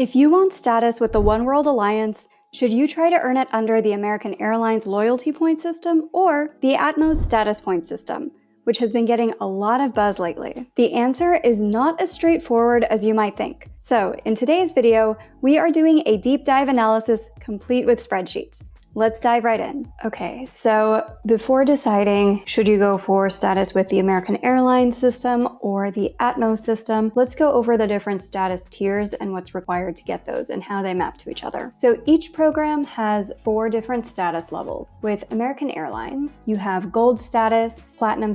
If you want status with the One World Alliance, should you try to earn it under the American Airlines loyalty point system or the Atmos status point system, which has been getting a lot of buzz lately? The answer is not as straightforward as you might think. So, in today's video, we are doing a deep dive analysis complete with spreadsheets. Let's dive right in. Okay, so before deciding should you go for status with the American Airlines system or the Atmos system, let's go over the different status tiers and what's required to get those and how they map to each other. So each program has 4 different status levels. With American Airlines, you have Gold status, Platinum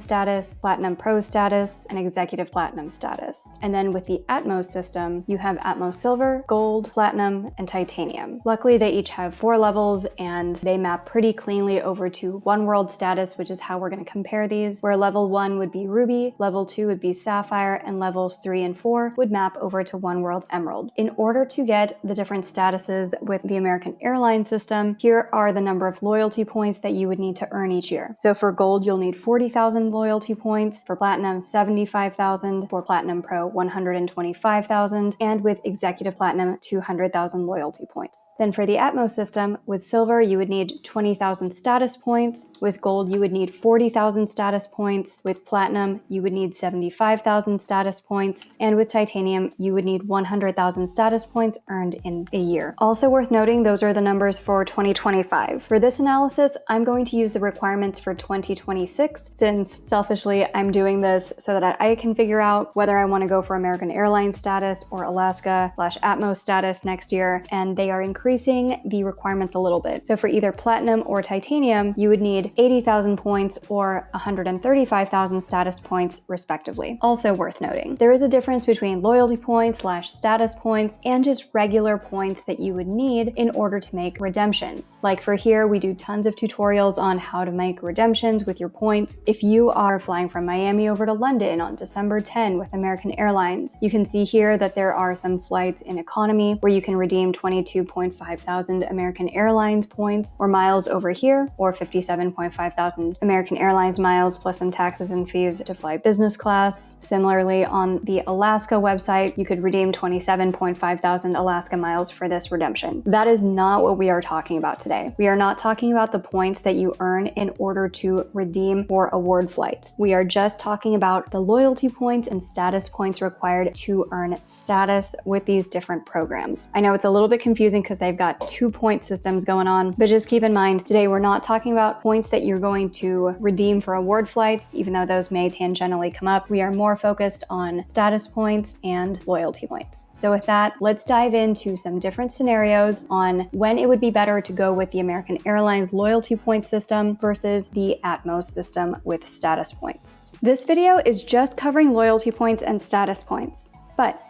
Pro status, and Executive Platinum status. And then with the Atmos system, you have Atmos Silver, Gold, Platinum, and Titanium. Luckily, they each have 4 levels and they map pretty cleanly over to One World status, which is how we're going to compare these, where level 1 would be Ruby, level 2 would be Sapphire, and levels 3 and 4 would map over to One World Emerald. In order to get the different statuses with the American Airlines system, here are the number of loyalty points that you would need to earn each year. So for Gold, you'll need 40,000 loyalty points, for Platinum, 75,000, for Platinum Pro, 125,000, and with Executive Platinum, 200,000 loyalty points. Then for the Atmos system, with Silver, you would need 20,000 status points. With Gold, you would need 40,000 status points. With Platinum, you would need 75,000 status points. And with Titanium, you would need 100,000 status points earned in a year. Also worth noting, those are the numbers for 2025. For this analysis, I'm going to use the requirements for 2026, since selfishly, I'm doing this so that I can figure out whether I want to go for American Airlines status or Alaska/Atmos status next year, and they are increasing the requirements a little bit. So for either Platinum or Titanium, you would need 80,000 points or 135,000 status points, respectively. Also worth noting, there is a difference between loyalty points/status points and just regular points that you would need in order to make redemptions. Like for here, we do tons of tutorials on how to make redemptions with your points. If you are flying from Miami over to London on December 10 with American Airlines, you can see here that there are some flights in economy where you can redeem 22.5 thousand American Airlines points or miles over here, or 57.5 thousand American Airlines miles plus some taxes and fees to fly business class. Similarly, on the Alaska website, you could redeem 27.5 thousand Alaska miles for this redemption. That is not what we are talking about today. We are not talking about the points that you earn in order to redeem for award flights. We are just talking about the loyalty points and status points required to earn status with these different programs. I know it's a little bit confusing because they've got 2-point systems going on, but just keep in mind, today we're not talking about points that you're going to redeem for award flights, even though those may tangentially come up. We are more focused on status points and loyalty points. So with that, let's dive into some different scenarios on when it would be better to go with the American Airlines loyalty point system versus the Atmos system with status points. This video is just covering loyalty points and status points, but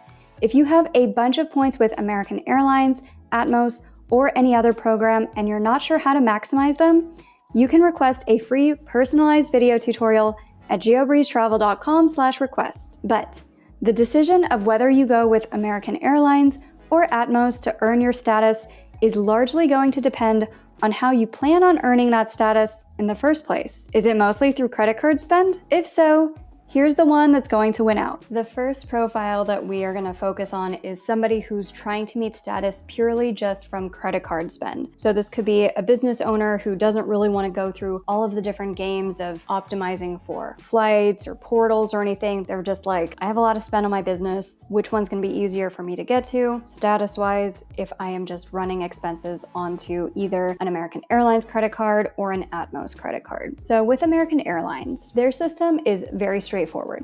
if you have a bunch of points with American Airlines, Atmos, or any other program and you're not sure how to maximize them, you can request a free personalized video tutorial at geobreezetravel.com/request. But the decision of whether you go with American Airlines or Atmos to earn your status is largely going to depend on how you plan on earning that status in the first place. Is it mostly through credit card spend? If so, here's the one that's going to win out. The first profile that we are going to focus on is somebody who's trying to meet status purely just from credit card spend. So this could be a business owner who doesn't really want to go through all of the different games of optimizing for flights or portals or anything. They're just like, I have a lot of spend on my business. Which one's going to be easier for me to get to status-wise if I am just running expenses onto either an American Airlines credit card or an Atmos credit card? So with American Airlines, their system is very straightforward.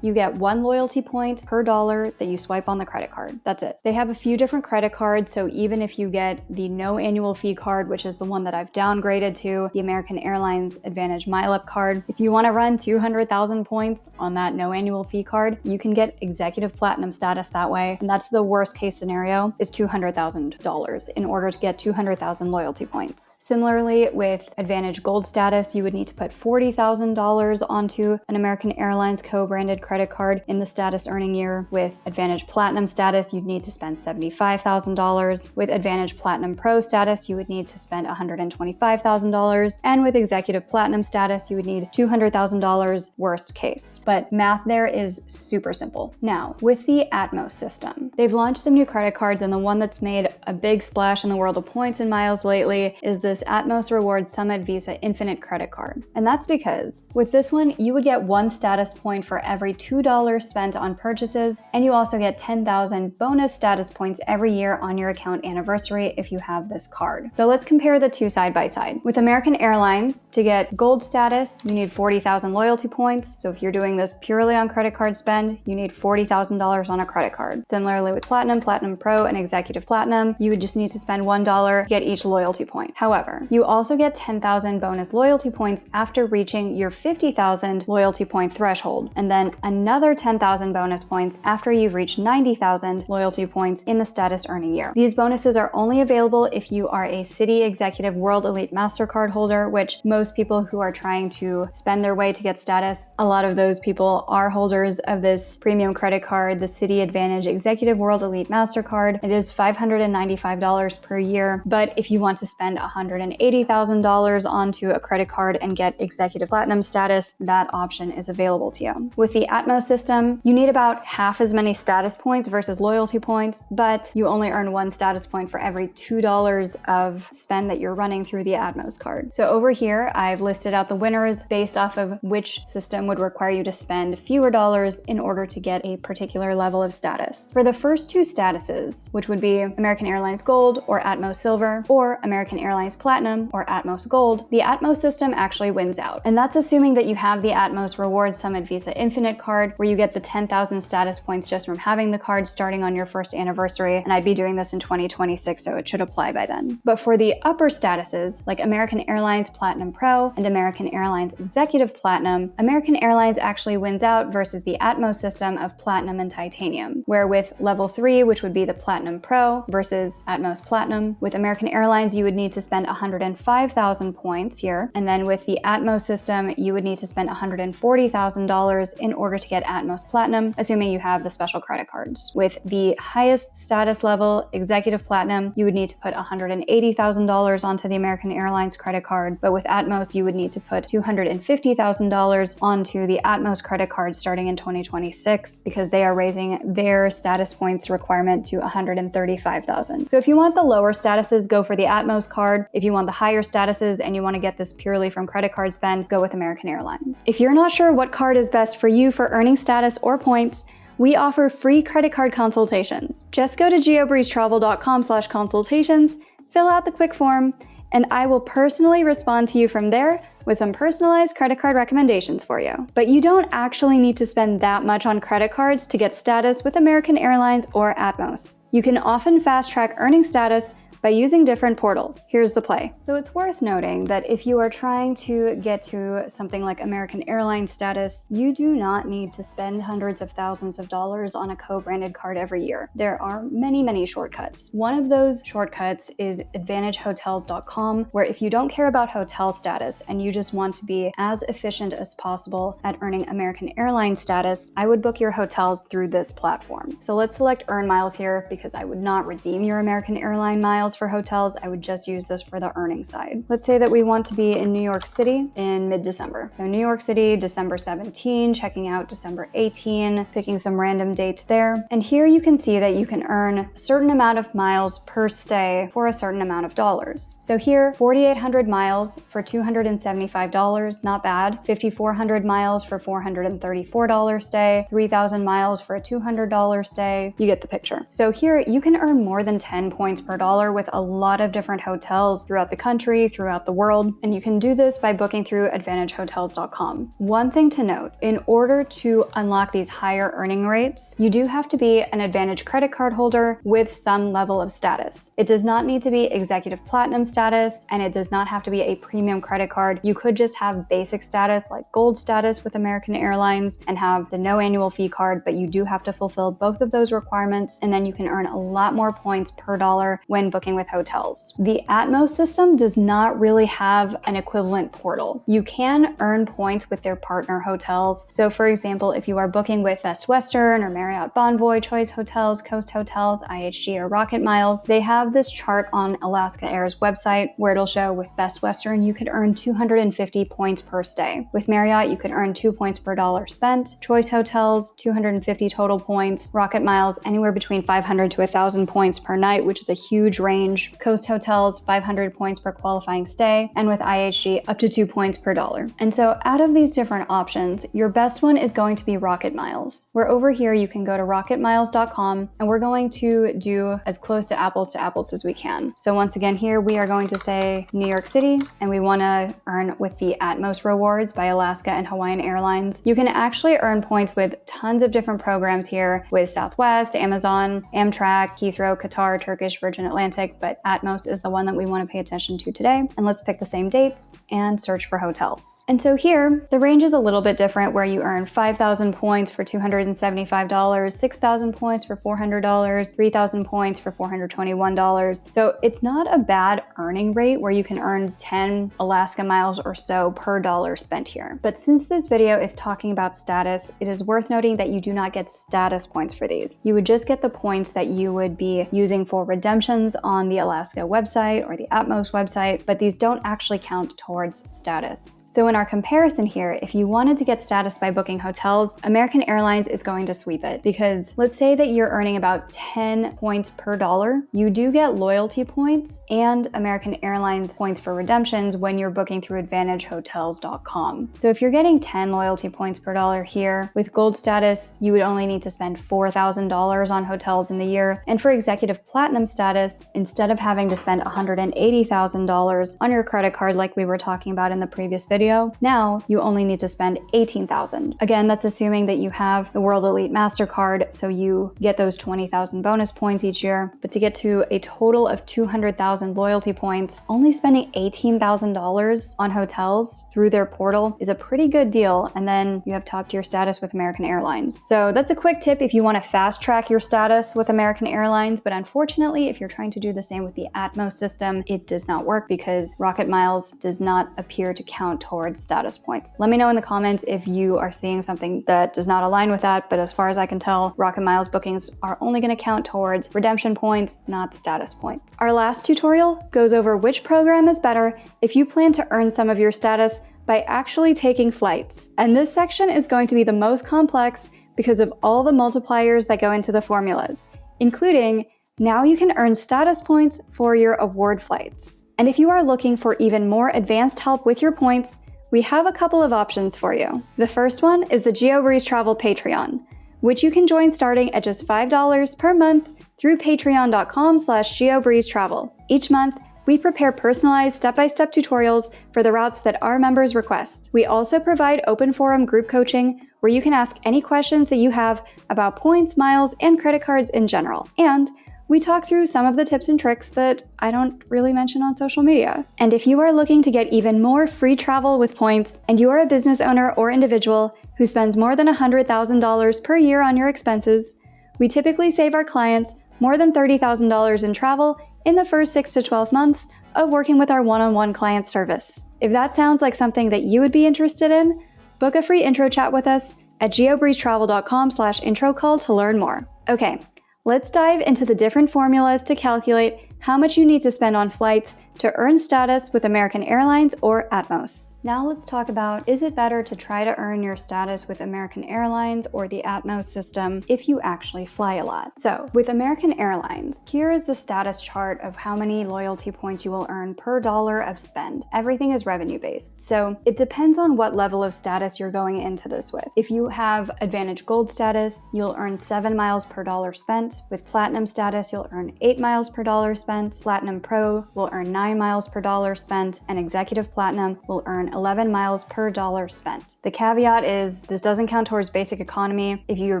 You get 1 loyalty point per dollar that you swipe on the credit card. That's it. They have a few different credit cards, so even if you get the no annual fee card, which is the one that I've downgraded to, the American Airlines Advantage MileUp card, if you want to run 200,000 points on that no annual fee card, you can get Executive Platinum status that way, and that's the worst case scenario, is $200,000 in order to get 200,000 loyalty points. Similarly, with Advantage Gold status, you would need to put $40,000 onto an American Airlines code co-branded credit card in the status earning year. With Advantage Platinum status, you'd need to spend $75,000. With Advantage Platinum Pro status, you would need to spend $125,000. And with Executive Platinum status, you would need $200,000 worst case. But math there is super simple. Now, with the Atmos system, they've launched some new credit cards, and the one that's made a big splash in the world of points and miles lately is this Atmos Rewards Summit Visa Infinite credit card. And that's because with this one, you would get 1 status point for every $2 spent on purchases, and you also get 10,000 bonus status points every year on your account anniversary if you have this card. So let's compare the two side by side. With American Airlines, to get gold status, you need 40,000 loyalty points. So if you're doing this purely on credit card spend, you need $40,000 on a credit card. Similarly with Platinum, Platinum Pro, and Executive Platinum, you would just need to spend $1 to get each loyalty point. However, you also get 10,000 bonus loyalty points after reaching your 50,000 loyalty point threshold, and then another 10,000 bonus points after you've reached 90,000 loyalty points in the status earning year. These bonuses are only available if you are a Citi Executive World Elite MasterCard holder, which most people who are trying to spend their way to get status, a lot of those people are holders of this premium credit card, the Citi Advantage Executive World Elite MasterCard. It is $595 per year, but if you want to spend $180,000 onto a credit card and get Executive Platinum status, that option is available to you. With the Atmos system, you need about half as many status points versus loyalty points, but you only earn 1 status point for every $2 of spend that you're running through the Atmos card. So over here, I've listed out the winners based off of which system would require you to spend fewer dollars in order to get a particular level of status. For the first 2 statuses, which would be American Airlines Gold or Atmos Silver, or American Airlines Platinum or Atmos Gold, the Atmos system actually wins out. And that's assuming that you have the Atmos Rewards Summit Visa Infinite card, where you get the 10,000 status points just from having the card starting on your first anniversary. And I'd be doing this in 2026, so it should apply by then. But for the upper statuses, like American Airlines Platinum Pro and American Airlines Executive Platinum, American Airlines actually wins out versus the Atmos system of Platinum and Titanium, where with level 3, which would be the Platinum Pro versus Atmos Platinum, with American Airlines, you would need to spend 105,000 points here. And then with the Atmos system, you would need to spend $140,000 in order to get Atmos Platinum, assuming you have the special credit cards. With the highest status level, Executive Platinum, you would need to put $180,000 onto the American Airlines credit card, but with Atmos, you would need to put $250,000 onto the Atmos credit card starting in 2026, because they are raising their status points requirement to $135,000. So if you want the lower statuses, go for the Atmos card. If you want the higher statuses and you want to get this purely from credit card spend, go with American Airlines. If you're not sure what card is best for you for earning status or points, we offer free credit card consultations. Just go to geobreezetravel.com/consultations, fill out the quick form, and I will personally respond to you from there with some personalized credit card recommendations for you. But you don't actually need to spend that much on credit cards to get status with American Airlines or Atmos. You can often fast-track earning status by using different portals. Here's the play. So it's worth noting that if you are trying to get to something like American Airlines status, you do not need to spend hundreds of thousands of dollars on a co-branded card every year. There are many, many shortcuts. One of those shortcuts is AdvantageHotels.com, where if you don't care about hotel status and you just want to be as efficient as possible at earning American Airlines status, I would book your hotels through this platform. So let's select Earn Miles here, because I would not redeem your American Airline miles for hotels. I would just use this for the earning side. Let's say that we want to be in New York City in mid-December. So New York City, December 17, checking out December 18, picking some random dates there. And here you can see that you can earn a certain amount of miles per stay for a certain amount of dollars. So here, 4,800 miles for $275, not bad. 5,400 miles for $434 stay, 3,000 miles for a $200 stay. You get the picture. So here you can earn more than 10 points per dollar with a lot of different hotels throughout the country, throughout the world, and you can do this by booking through AdvantageHotels.com. One thing to note, in order to unlock these higher earning rates, you do have to be an Advantage credit card holder with some level of status. It does not need to be Executive Platinum status, and it does not have to be a premium credit card. You could just have basic status like Gold status with American Airlines and have the no annual fee card, but you do have to fulfill both of those requirements, and then you can earn a lot more points per dollar when booking booking with hotels. The Atmos system does not really have an equivalent portal. You can earn points with their partner hotels. So for example, if you are booking with Best Western or Marriott Bonvoy, Choice Hotels, Coast Hotels, IHG, or Rocket Miles, they have this chart on Alaska Air's website where it'll show with Best Western, you could earn 250 points per stay. With Marriott, you could earn 2 points per dollar spent. Choice Hotels, 250 total points. Rocket Miles, anywhere between 500 to 1,000 points per night, which is a huge range. Coast Hotels, 500 points per qualifying stay. And with IHG, up to 2 points per dollar. And so out of these different options, your best one is going to be Rocket Miles. Where over here, you can go to rocketmiles.com, and we're going to do as close to apples as we can. So once again, here we are going to say New York City, and we want to earn with the Atmos rewards by Alaska and Hawaiian Airlines. You can actually earn points with tons of different programs here with Southwest, Amazon, Amtrak, Heathrow, Qatar, Turkish, Virgin Atlantic, but Atmos is the one that we want to pay attention to today. And let's pick the same dates and search for hotels. And so here, the range is a little bit different where you earn 5,000 points for $275, 6,000 points for $400, 3,000 points for $421. So it's not a bad earning rate where you can earn 10 Alaska miles or so per dollar spent here. But since this video is talking about status, it is worth noting that you do not get status points for these. You would just get the points that you would be using for redemptions on the Alaska website or the Atmos website, but these don't actually count towards status. So in our comparison here, if you wanted to get status by booking hotels, American Airlines is going to sweep it because let's say that you're earning about 10 points per dollar. You do get loyalty points and American Airlines points for redemptions when you're booking through AdvantageHotels.com. So if you're getting 10 loyalty points per dollar here, with gold status, you would only need to spend $4,000 on hotels in the year. And for executive platinum status, instead of having to spend $180,000 on your credit card like we were talking about in the previous video, now you only need to spend $18,000. Again, that's assuming that you have the World Elite MasterCard, so you get those 20,000 bonus points each year. But to get to a total of 200,000 loyalty points, only spending $18,000 on hotels through their portal is a pretty good deal. And then you have top tier status with American Airlines. So that's a quick tip if you want to fast track your status with American Airlines. But unfortunately, if you're trying to do the same with the Atmos system, it does not work because Rocket Miles does not appear to count towards status points. Let me know in the comments if you are seeing something that does not align with that, but as far as I can tell, Rocket Miles bookings are only going to count towards redemption points, not status points. Our last tutorial goes over which program is better if you plan to earn some of your status by actually taking flights. And this section is going to be the most complex because of all the multipliers that go into the formulas, including now you can earn status points for your award flights. And if you are looking for even more advanced help with your points, we have a couple of options for you. The first one is the GeoBreeze Travel Patreon, which you can join starting at just $5 per month through patreon.com/GeoBreezeTravel. Each month, we prepare personalized step-by-step tutorials for the routes that our members request. We also provide open forum group coaching where you can ask any questions that you have about points, miles, and credit cards in general. And we talk through some of the tips and tricks that I don't really mention on social media. And if you are looking to get even more free travel with points, and you are a business owner or individual who spends more than $100,000 per year on your expenses, we typically save our clients more than $30,000 in travel in the first 6 to 12 months of working with our one-on-one client service. If that sounds like something that you would be interested in, book a free intro chat with us at geobreezetravel.com/intro call to learn more. Okay, let's dive into the different formulas to calculate how much you need to spend on flights to earn status with American Airlines or Atmos. Now let's talk about, is it better to try to earn your status with American Airlines or the Atmos system if you actually fly a lot? So with American Airlines, here is the status chart of how many loyalty points you will earn per dollar of spend. Everything is revenue based, so it depends on what level of status you're going into this with. If you have Advantage Gold status, you'll earn 7 miles per dollar spent. With Platinum status, you'll earn 8 miles per dollar spent. Platinum Pro will earn 9 9 miles per dollar spent, and executive platinum will earn 11 miles per dollar spent. The caveat is this doesn't count towards basic economy. If you're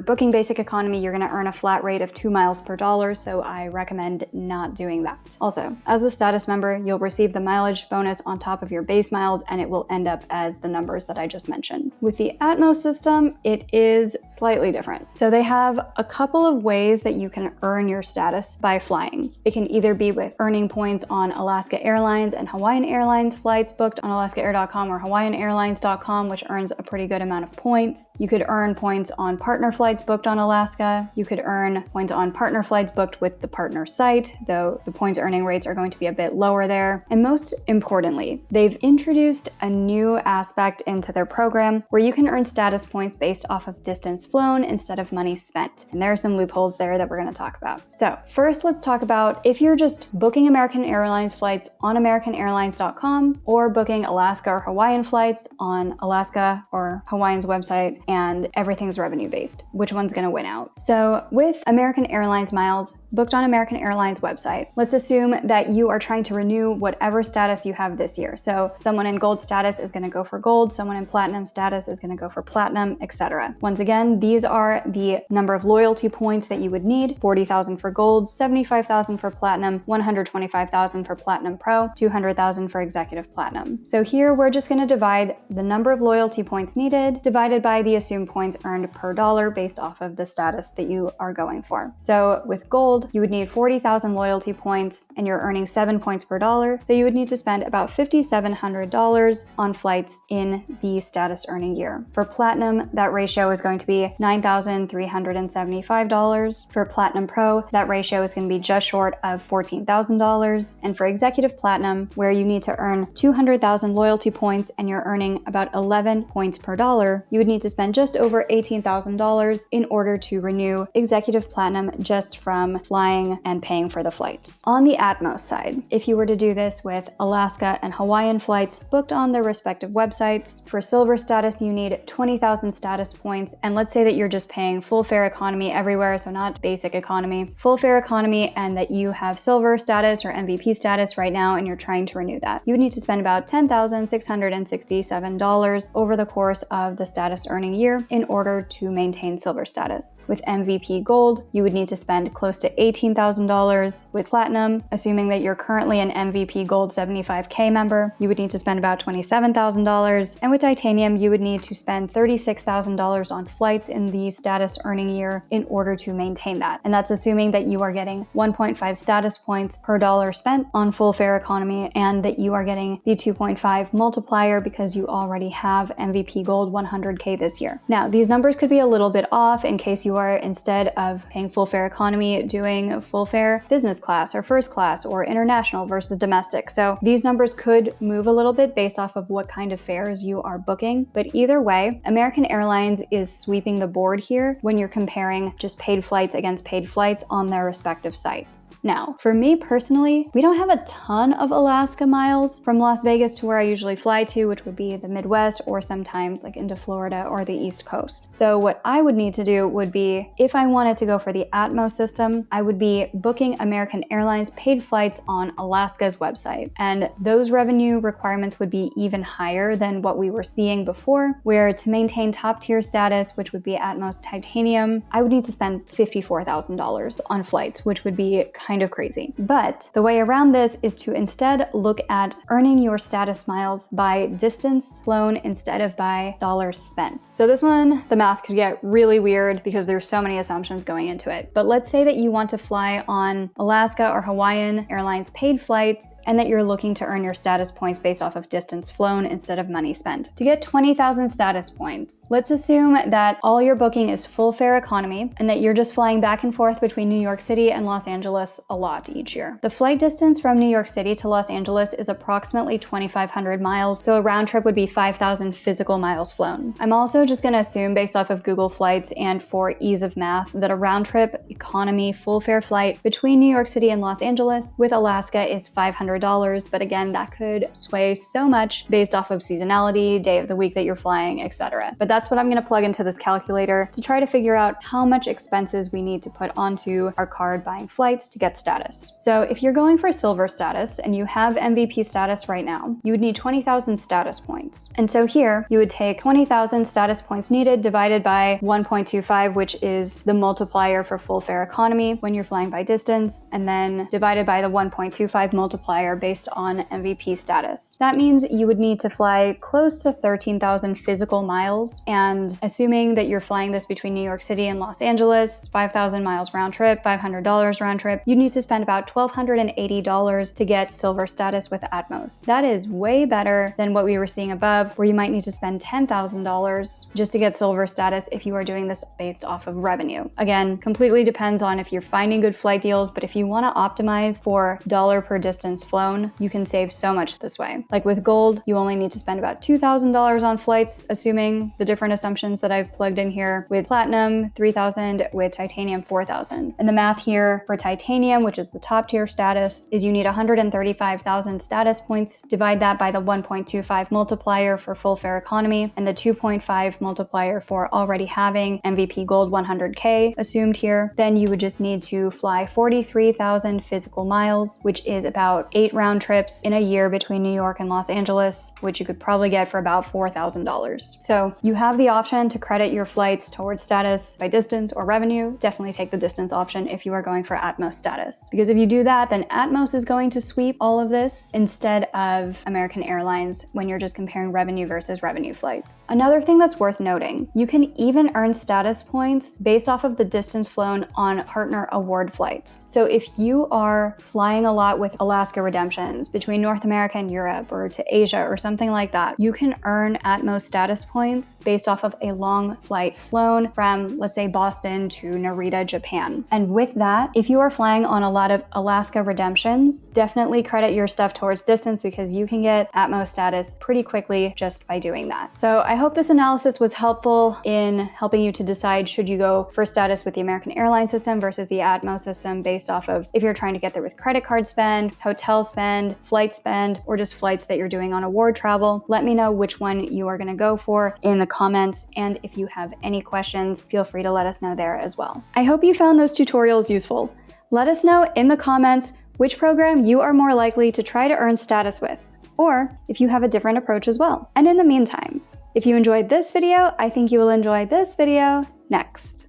booking basic economy, you're going to earn a flat rate of 2 miles per dollar, so I recommend not doing that. Also, as a status member, you'll receive the mileage bonus on top of your base miles, and it will end up as the numbers that I just mentioned. With the Atmos system, it is slightly different. So they have a couple of ways that you can earn your status by flying. It can either be with earning points on Alaska Airlines and Hawaiian Airlines flights booked on alaskaair.com or hawaiianairlines.com, which earns a pretty good amount of points. You could earn points on partner flights booked on Alaska. You could earn points on partner flights booked with the partner site, though the points earning rates are going to be a bit lower there. And most importantly, they've introduced a new aspect into their program where you can earn status points based off of distance flown instead of money spent. And there are some loopholes there that we're going to talk about. So first, let's talk about if you're just booking American Airlines flights on americanairlines.com or booking Alaska or Hawaiian flights on Alaska or Hawaiian's website and everything's revenue based. Which one's going to win out? So with American Airlines miles booked on American Airlines website, let's assume that you are trying to renew whatever status you have this year. So someone in gold status is going to go for gold, someone in platinum status is going to go for platinum, etc. Once again, these are the number of loyalty points that you would need: 40,000 for gold, 75,000 for platinum, 125,000 for platinum pro, 200,000 for executive platinum. So here we're just going to divide the number of loyalty points needed divided by the assumed points earned per dollar based off of the status that you are going for. So with gold, you would need 40,000 loyalty points and you're earning 7 points per dollar. So you would need to spend about $5,700 on flights in the status earning year. For platinum, that ratio is going to be $9,375. For platinum pro, that ratio is going to be just short of $14,000. And for executive platinum, where you need to earn 200,000 loyalty points and you're earning about 11 points per dollar, you would need to spend just over $18,000 in order to renew executive platinum just from flying and paying for the flights. On the Atmos side, if you were to do this with Alaska and Hawaiian flights booked on their respective websites, for silver status, you need 20,000 status points. And let's say that you're just paying full fare economy everywhere, so not basic economy, full fare economy, and that you have silver status or MVP status right now and you're trying to renew that. You would need to spend about $10,667 over the course of the status earning year in order to maintain silver status. With MVP gold, you would need to spend close to $18,000. With platinum, assuming that you're currently an MVP gold 75K member, you would need to spend about $27,000. And with titanium, you would need to spend $36,000 on flights in the status earning year in order to maintain that. And that's assuming that you are getting 1.5 status points per dollar spent on full fare economy and that you are getting the 2.5 multiplier because you already have MVP gold 100K this year. Now, these numbers could be a little bit off in case you are, instead of paying full fare economy, doing full fare business class or first class or international versus domestic. So these numbers could move a little bit based off of what kind of fares you are booking. But either way, American Airlines is sweeping the board here when you're comparing just paid flights against paid flights on their respective sites. Now, for me personally, we don't have a ton of Alaska miles from Las Vegas to where I usually fly to, which would be the Midwest or sometimes like into Florida or the East Coast. So what I would need to do would be, if I wanted to go for the Atmos system, I would be booking American Airlines paid flights on Alaska's website. And those revenue requirements would be even higher than what we were seeing before, where to maintain top tier status, which would be Atmos Titanium, I would need to spend $54,000 on flights, which would be kind of crazy. But the way around this is to instead look at earning your status miles by distance flown instead of by dollars spent. So this one, the math could get really weird because there's so many assumptions going into it. But let's say that you want to fly on Alaska or Hawaiian Airlines paid flights and that you're looking to earn your status points based off of distance flown instead of money spent. To get 20,000 status points, let's assume that all your booking is full fare economy and that you're just flying back and forth between New York City and Los Angeles a lot each year. The flight distance from New York City to Los Angeles is approximately 2,500 miles, so a round trip would be 5,000 physical miles flown. I'm also just going to assume, based off of Google Flights and for ease of math, that a round trip economy full fare flight between New York City and Los Angeles with Alaska is $500, but again, that could sway so much based off of seasonality, day of the week that you're flying, etc. But that's what I'm going to plug into this calculator to try to figure out how much expenses we need to put onto our card buying flights to get status. So if you're going for silver status, status and you have MVP status right now, you would need 20,000 status points. And so here, you would take 20,000 status points needed divided by 1.25, which is the multiplier for full fare economy when you're flying by distance, and then divided by the 1.25 multiplier based on MVP status. That means you would need to fly close to 13,000 physical miles, and assuming that you're flying this between New York City and Los Angeles, 5,000 miles round trip, $500 round trip, you need to spend about $1,280 to get silver status with Atmos. That is way better than what we were seeing above, where you might need to spend $10,000 just to get silver status if you are doing this based off of revenue. Again, completely depends on if you're finding good flight deals, but if you want to optimize for dollar per distance flown, you can save so much this way. Like with gold, you only need to spend about $2,000 on flights, assuming the different assumptions that I've plugged in here. With platinum, $3,000, with titanium, $4,000. And the math here for titanium, which is the top tier status, is you need 135,000 status points. Divide that by the 1.25 multiplier for full fare economy and the 2.5 multiplier for already having MVP Gold 100K assumed here. Then you would just need to fly 43,000 physical miles, which is about 8 round trips in a year between New York and Los Angeles, which you could probably get for about $4,000. So you have the option to credit your flights towards status by distance or revenue. Definitely take the distance option if you are going for Atmos status. Because if you do that, then Atmos is going to sweep all of this instead of American Airlines when you're just comparing revenue versus revenue flights. Another thing that's worth noting, you can even earn status points based off of the distance flown on partner award flights. So if you are flying a lot with Alaska redemptions between North America and Europe or to Asia or something like that, you can earn Atmos status points based off of a long flight flown from, let's say, Boston to Narita, Japan. And with that, if you are flying on a lot of Alaska redemptions, definitely credit your stuff towards distance because you can get Atmos status pretty quickly just by doing that. So I hope this analysis was helpful in helping you to decide should you go for status with the American Airlines system versus the Atmos system based off of if you're trying to get there with credit card spend, hotel spend, flight spend, or just flights that you're doing on award travel. Let me know which one you are going to go for in the comments, and if you have any questions, feel free to let us know there as well. I hope you found those tutorials useful. Let us know in the comments which program you are more likely to try to earn status with, or if you have a different approach as well. And in the meantime, if you enjoyed this video, I think you will enjoy this video next.